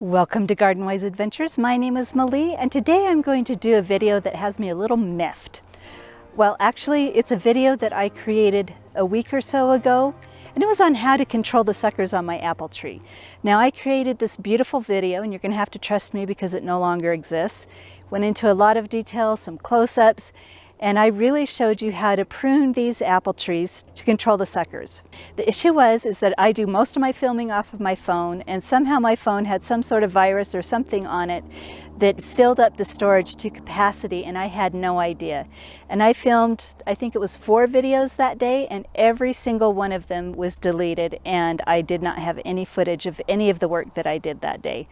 Welcome to Garden Wise Adventures. My name is Malie, and today I'm going to do a video that has me a little miffed. Well, actually, it's a video that I created a week or so ago, and it was on how to control the suckers on my apple tree. Now, I created this beautiful video, and you're going to have to trust me because it no longer exists. Went into a lot of detail, some close-ups, and I really showed you how to prune these apple trees to control the suckers. The issue is that I do most of my filming off of my phone, and somehow my phone had some sort of virus or something on it that filled up the storage to capacity, and I had no idea. And I filmed, I think it was 4 videos that day, and every single one of them was deleted, and I did not have any footage of any of the work that I did that day.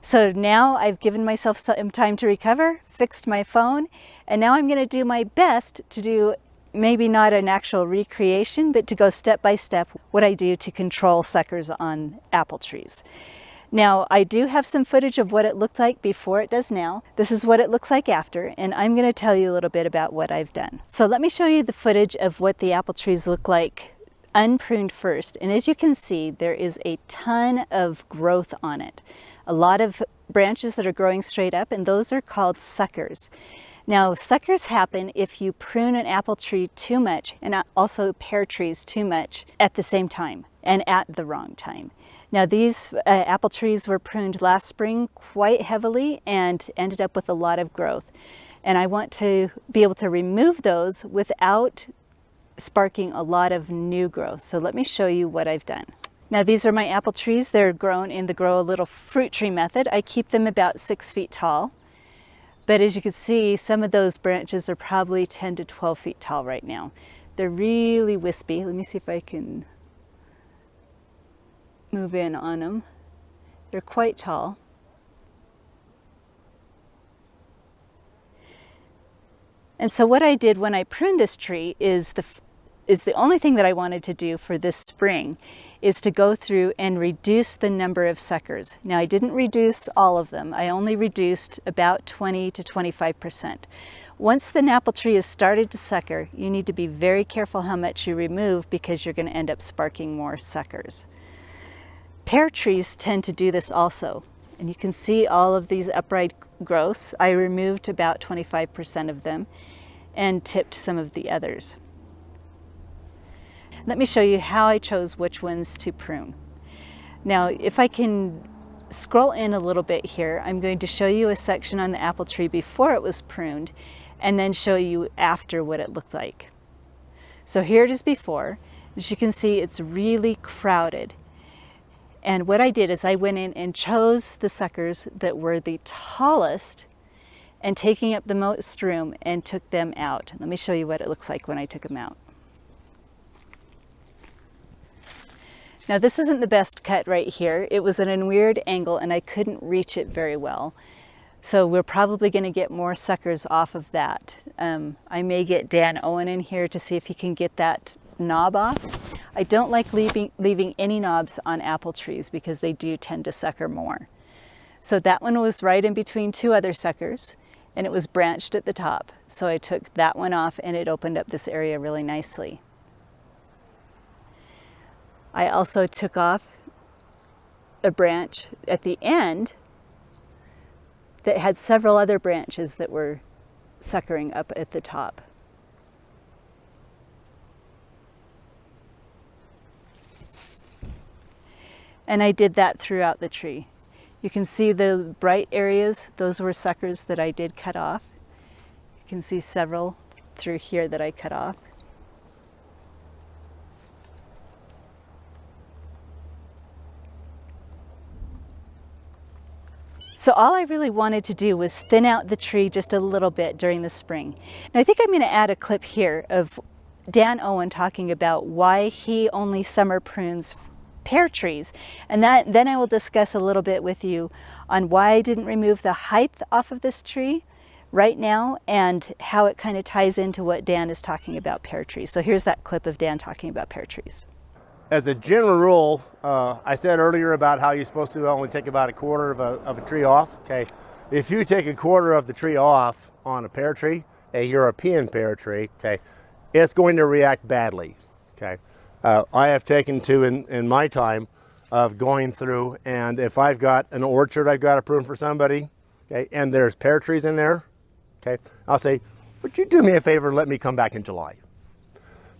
So now I've given myself some time to recover, fixed my phone, and now I'm going to do my best to do maybe not an actual recreation, but to go step by step what I do to control suckers on apple trees. Now, I do have some footage of what it looked like before it does now. This is what it looks like after, and I'm going to tell you a little bit about what I've done. So let me show you the footage of what the apple trees look like unpruned first. And as you can see, there is a ton of growth on it. A lot of branches that are growing straight up, and those are called suckers. Now, suckers happen if you prune an apple tree too much, and also pear trees too much at the same time and at the wrong time. Now, these apple trees were pruned last spring quite heavily and ended up with a lot of growth. And I want to be able to remove those without sparking a lot of new growth. So let me show you what I've done. Now, these are my apple trees. They're grown in the Grow a Little fruit tree method. I keep them about 6 feet tall. But as you can see, some of those branches are probably 10 to 12 feet tall right now. They're really wispy. Let me see if I can move in on them. They're quite tall. And so what I did when I pruned this tree is the only thing that I wanted to do for this spring is to go through and reduce the number of suckers. Now, I didn't reduce all of them. I only reduced about 20 to 25%. Once the apple tree has started to sucker, you need to be very careful how much you remove because you're going to end up sparking more suckers. Pear trees tend to do this also. And you can see all of these upright growths. I removed about 25% of them and tipped some of the others. Let me show you how I chose which ones to prune. Now, if I can scroll in a little bit here, I'm going to show you a section on the apple tree before it was pruned and then show you after what it looked like. So here it is before. As you can see, it's really crowded. And what I did is I went in and chose the suckers that were the tallest and taking up the most room and took them out. Let me show you what it looks like when I took them out. Now, this isn't the best cut right here. It was at a weird angle and I couldn't reach it very well. So we're probably going to get more suckers off of that. I may get Dan Owen in here to see if he can get that knob off. I don't like leaving any knobs on apple trees because they do tend to sucker more. So that one was right in between 2 other suckers and it was branched at the top. So I took that one off and it opened up this area really nicely. I also took off a branch at the end that had several other branches that were suckering up at the top. And I did that throughout the tree. You can see the bright areas, those were suckers that I did cut off. You can see several through here that I cut off. So all I really wanted to do was thin out the tree just a little bit during the spring. Now I think I'm going to add a clip here of Dan Owen talking about why he only summer prunes pear trees. And then I will discuss a little bit with you on why I didn't remove the height off of this tree right now and how it kind of ties into what Dan is talking about pear trees. So here's that clip of Dan talking about pear trees. As a general rule, I said earlier about how you're supposed to only take about 1/4 of a tree off. Okay, if you take 1/4 of the tree off on a pear tree, a European pear tree, okay, it's going to react badly. Okay, I have taken to in my time of going through, and if I've got an orchard I've got to prune for somebody, okay, and there's pear trees in there, okay, I'll say, would you do me a favor, let me come back in July?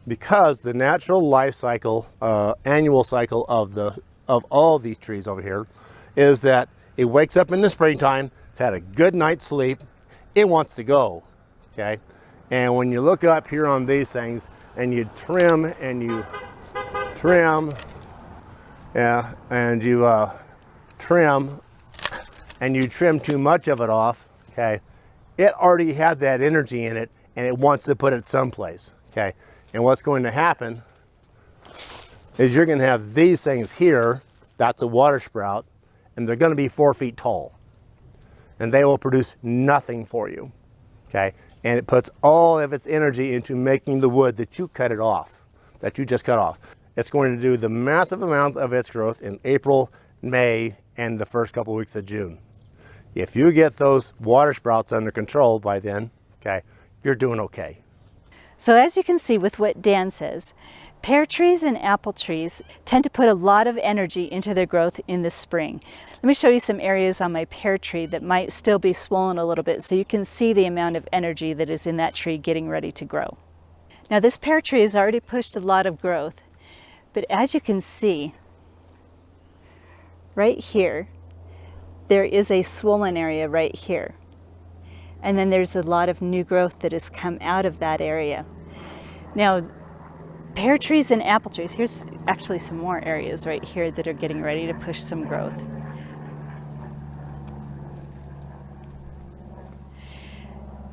Because the natural life cycle, annual cycle of all these trees over here is that it wakes up in the springtime, it's had a good night's sleep, it wants to go, okay? And when you look up here on these things and you trim and you trim, yeah, and you trim and you trim too much of it off, okay, it already had that energy in it and it wants to put it someplace, okay? And what's going to happen is you're going to have these things here, that's a water sprout, and they're going to be 4 feet tall. And they will produce nothing for you, okay? And it puts all of its energy into making the wood that you cut it off, that you just cut off. It's going to do the massive amount of its growth in April, May, and the first couple weeks of June. If you get those water sprouts under control by then, okay, you're doing okay. So as you can see with what Dan says, pear trees and apple trees tend to put a lot of energy into their growth in the spring. Let me show you some areas on my pear tree that might still be swollen a little bit so you can see the amount of energy that is in that tree getting ready to grow. Now this pear tree has already pushed a lot of growth, but as you can see, right here, there is a swollen area right here. And then there's a lot of new growth that has come out of that area. Now, pear trees and apple trees, here's actually some more areas right here that are getting ready to push some growth.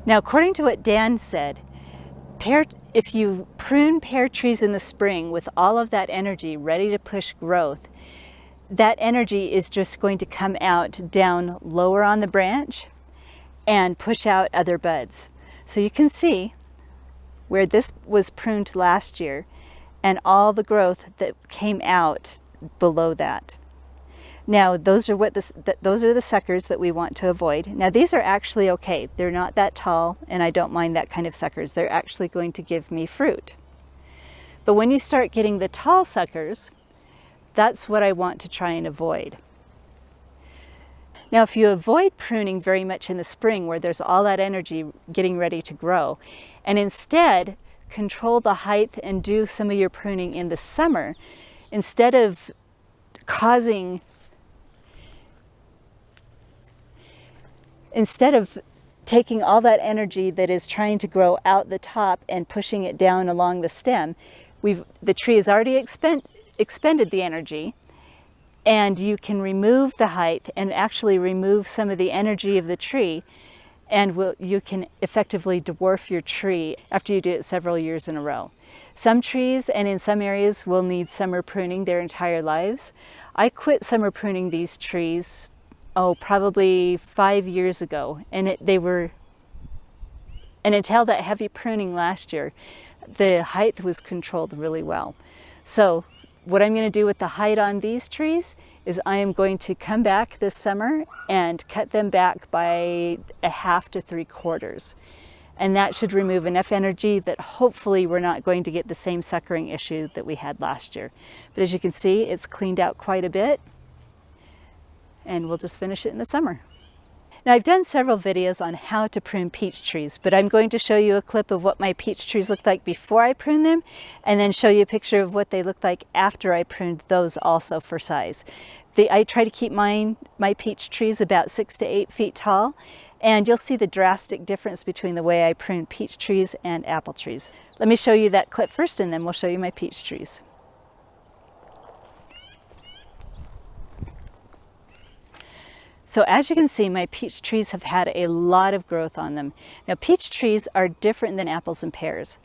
Now, according to what Dan said, if you prune pear trees in the spring with all of that energy ready to push growth, that energy is just going to come out down lower on the branch and push out other buds. So you can see where this was pruned last year and all the growth that came out below that. Now those are the suckers that we want to avoid. Now these are actually okay. They're not that tall and I don't mind that kind of suckers. They're actually going to give me fruit. But when you start getting the tall suckers, that's what I want to try and avoid. Now, if you avoid pruning very much in the spring where there's all that energy getting ready to grow, and instead control the height and do some of your pruning in the summer, instead of taking all that energy that is trying to grow out the top and pushing it down along the stem, the tree has already expended the energy, and you can remove the height and actually remove some of the energy of the tree, and you can effectively dwarf your tree after you do it several years in a row. Some trees and in some areas will need summer pruning their entire lives. I quit summer pruning these trees, probably 5 years ago, and until that heavy pruning last year, the height was controlled really well. So what I'm going to do with the height on these trees is I am going to come back this summer and cut them back by 1/2 to 3/4. And that should remove enough energy that hopefully we're not going to get the same suckering issue that we had last year. But as you can see, it's cleaned out quite a bit, and we'll just finish it in the summer. Now, I've done several videos on how to prune peach trees, but I'm going to show you a clip of what my peach trees looked like before I pruned them, and then show you a picture of what they looked like after I pruned those also for size. I try to keep my peach trees about 6 to 8 feet tall, and you'll see the drastic difference between the way I prune peach trees and apple trees. Let me show you that clip first, and then we'll show you my peach trees. So as you can see, my peach trees have had a lot of growth on them. Now, peach trees are different than apples and pears.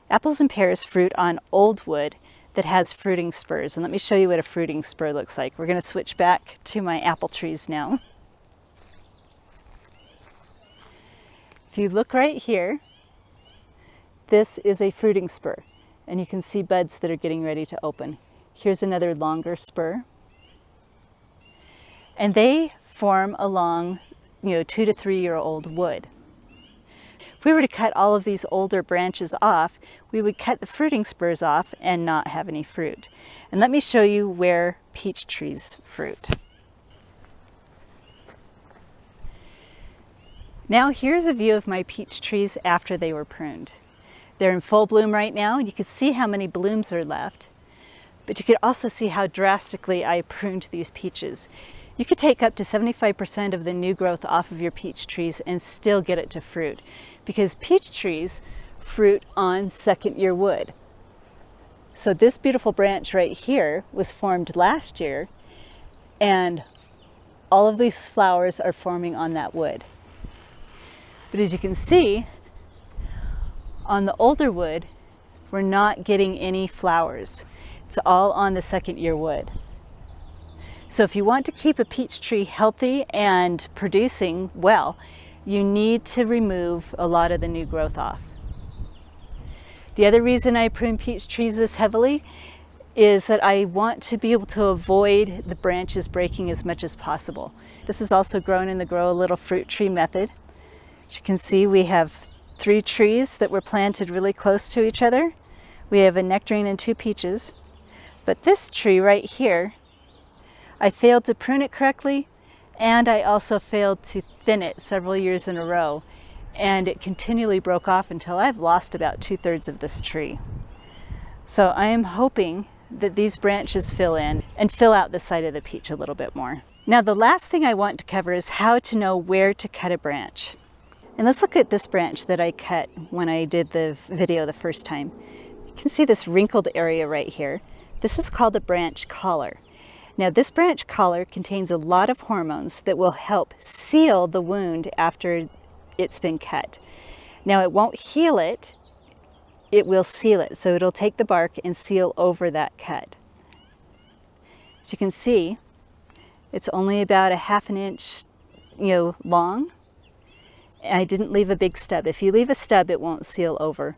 Apples and pears fruit on old wood that has fruiting spurs. And let me show you what a fruiting spur looks like. We're going to switch back to my apple trees now. If you look right here, this is a fruiting spur. And you can see buds that are getting ready to open. Here's another longer spur. And they form along, 2 to 3 year old wood. If we were to cut all of these older branches off, we would cut the fruiting spurs off and not have any fruit. And let me show you where peach trees fruit. Now here's a view of my peach trees after they were pruned. They're in full bloom right now, and you can see how many blooms are left. But you could also see how drastically I pruned these peaches. You could take up to 75% of the new growth off of your peach trees and still get it to fruit, because peach trees fruit on second-year wood. So this beautiful branch right here was formed last year, and all of these flowers are forming on that wood. But as you can see, on the older wood, we're not getting any flowers. It's all on the second-year wood. So if you want to keep a peach tree healthy and producing well, you need to remove a lot of the new growth off. The other reason I prune peach trees this heavily is that I want to be able to avoid the branches breaking as much as possible. This is also grown in the Grow a Little Fruit Tree method. As you can see, we have 3 trees that were planted really close to each other. We have a nectarine and 2 peaches. But this tree right here, I failed to prune it correctly, and I also failed to thin it several years in a row, and it continually broke off until I've lost about 2/3 of this tree. So I am hoping that these branches fill in and fill out the side of the peach a little bit more. Now the last thing I want to cover is how to know where to cut a branch. And let's look at this branch that I cut when I did the video the first time. You can see this wrinkled area right here. This is called a branch collar. Now this branch collar contains a lot of hormones that will help seal the wound after it's been cut. Now it won't heal it, it will seal it. So it'll take the bark and seal over that cut. As you can see, it's only about a 1/2 inch, long. I didn't leave a big stub. If you leave a stub, it won't seal over.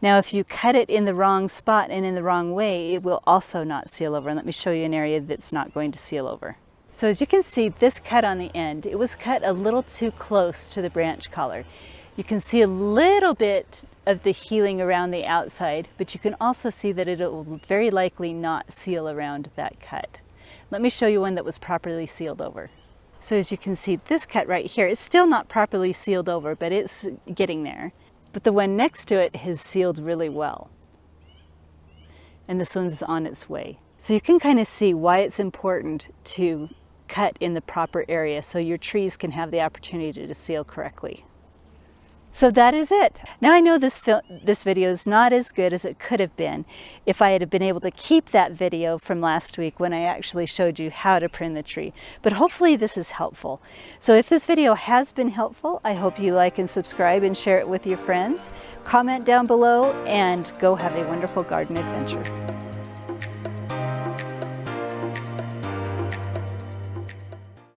Now, if you cut it in the wrong spot and in the wrong way, it will also not seal over. And let me show you an area that's not going to seal over. So as you can see, this cut on the end, it was cut a little too close to the branch collar. You can see a little bit of the healing around the outside, but you can also see that it will very likely not seal around that cut. Let me show you one that was properly sealed over. So as you can see, this cut right here is still not properly sealed over, but it's getting there. But the one next to it has sealed really well. And this one's on its way. So you can kind of see why it's important to cut in the proper area so your trees can have the opportunity to seal correctly. So that is it. Now I know this video is not as good as it could have been if I had been able to keep that video from last week when I actually showed you how to prune the tree. But hopefully this is helpful. So if this video has been helpful, I hope you like and subscribe and share it with your friends. Comment down below and go have a wonderful garden adventure.